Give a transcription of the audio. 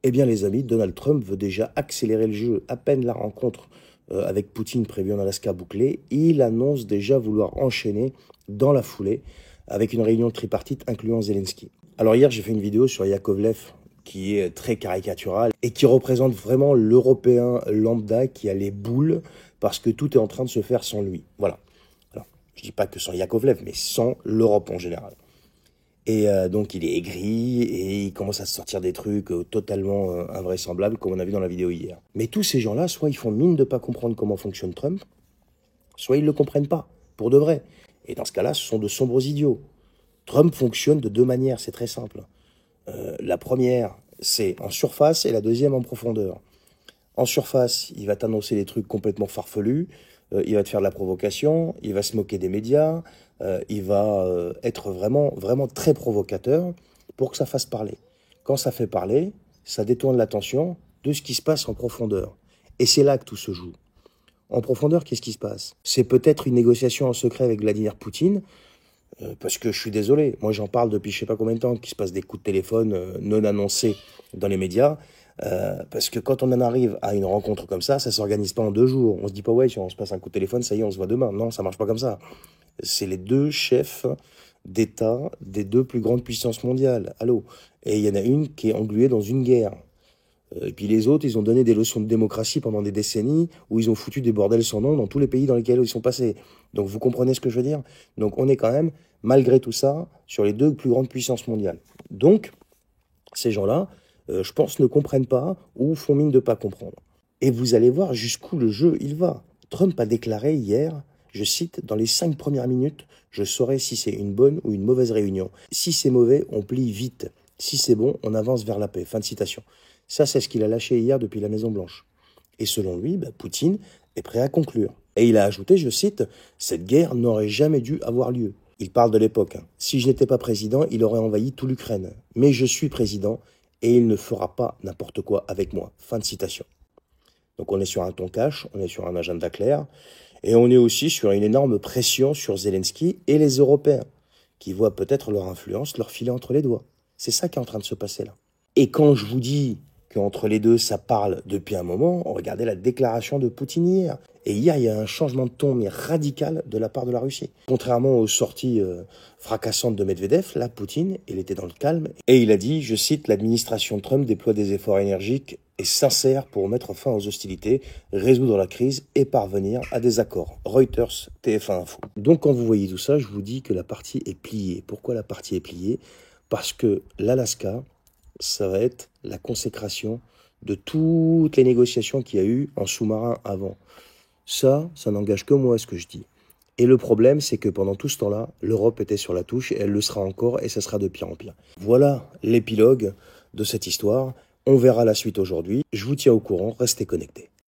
Eh bien les amis, Donald Trump veut déjà accélérer le jeu. À peine la rencontre avec Poutine prévue en Alaska bouclée, il annonce déjà vouloir enchaîner dans la foulée avec une réunion tripartite incluant Zelensky. Alors hier, j'ai fait une vidéo sur Yakovlev qui est très caricatural et qui représente vraiment l'Européen lambda qui a les boules parce que tout est en train de se faire sans lui. Voilà. Alors, je dis pas que sans Yakovlev, mais sans l'Europe en général. Et donc il est aigri et il commence à sortir des trucs totalement invraisemblables comme on a vu dans la vidéo hier. Mais tous ces gens-là, soit ils font mine de pas comprendre comment fonctionne Trump, soit ils le comprennent pas, pour de vrai. Et dans ce cas-là, ce sont de sombres idiots. Trump fonctionne de deux manières, c'est très simple. La première, c'est en surface et la deuxième en profondeur. En surface, il va t'annoncer des trucs complètement farfelus, il va te faire de la provocation, il va se moquer des médias, il va être vraiment, vraiment très provocateur pour que ça fasse parler. Quand ça fait parler, ça détourne l'attention de ce qui se passe en profondeur. Et c'est là que tout se joue. En profondeur, qu'est-ce qui se passe? C'est peut-être une négociation en secret avec Vladimir Poutine, parce que je suis désolé, moi j'en parle depuis je sais pas combien de temps, qu'il se passe des coups de téléphone non annoncés dans les médias, parce que quand on en arrive à une rencontre comme ça s'organise pas en 2 jours. On se dit pas ouais, si on se passe un coup de téléphone, ça y est, on se voit demain. Non, ça marche pas comme ça. C'est les deux chefs d'État des deux plus grandes puissances mondiales. Allô? Et il y en a une qui est engluée dans une guerre. Et puis les autres, ils ont donné des leçons de démocratie pendant des décennies où ils ont foutu des bordels sans nom dans tous les pays dans lesquels ils sont passés. Donc vous comprenez ce que je veux dire? Donc on est quand même, malgré tout ça, sur les deux plus grandes puissances mondiales. Donc, ces gens-là, je pense, ne comprennent pas ou font mine de pas comprendre. Et vous allez voir jusqu'où le jeu il va. Trump a déclaré hier, je cite, « Dans les 5 premières minutes, je saurai si c'est une bonne ou une mauvaise réunion. Si c'est mauvais, on plie vite. Si c'est bon, on avance vers la paix. » Fin de citation. Ça, c'est ce qu'il a lâché hier depuis la Maison-Blanche. Et selon lui, Poutine est prêt à conclure. Et il a ajouté, je cite, « Cette guerre n'aurait jamais dû avoir lieu. » Il parle de l'époque. Si je n'étais pas président, il aurait envahi tout l'Ukraine. Mais je suis président et il ne fera pas n'importe quoi avec moi. Fin de citation. Donc on est sur un ton cash, on est sur un agenda clair, et on est aussi sur une énorme pression sur Zelensky et les Européens, qui voient peut-être leur influence leur filer entre les doigts. C'est ça qui est en train de se passer là. Et quand je vous dis qu'entre les deux, ça parle depuis un moment, regardez la déclaration de Poutine hier. Et hier, il y a un changement de ton mais radical de la part de la Russie. Contrairement aux sorties fracassantes de Medvedev, là, Poutine, il était dans le calme. Et il a dit, je cite, « L'administration Trump déploie des efforts énergiques et sincères pour mettre fin aux hostilités, résoudre la crise et parvenir à des accords. » Reuters, TF1 Info. Donc quand vous voyez tout ça, je vous dis que la partie est pliée. Pourquoi la partie est pliée? Parce que l'Alaska, ça va être la consécration de toutes les négociations qu'il y a eu en sous-marin avant. Ça n'engage que moi ce que je dis. Et le problème, c'est que pendant tout ce temps-là, l'Europe était sur la touche, et elle le sera encore, et ça sera de pire en pire. Voilà l'épilogue de cette histoire. On verra la suite aujourd'hui. Je vous tiens au courant, restez connectés.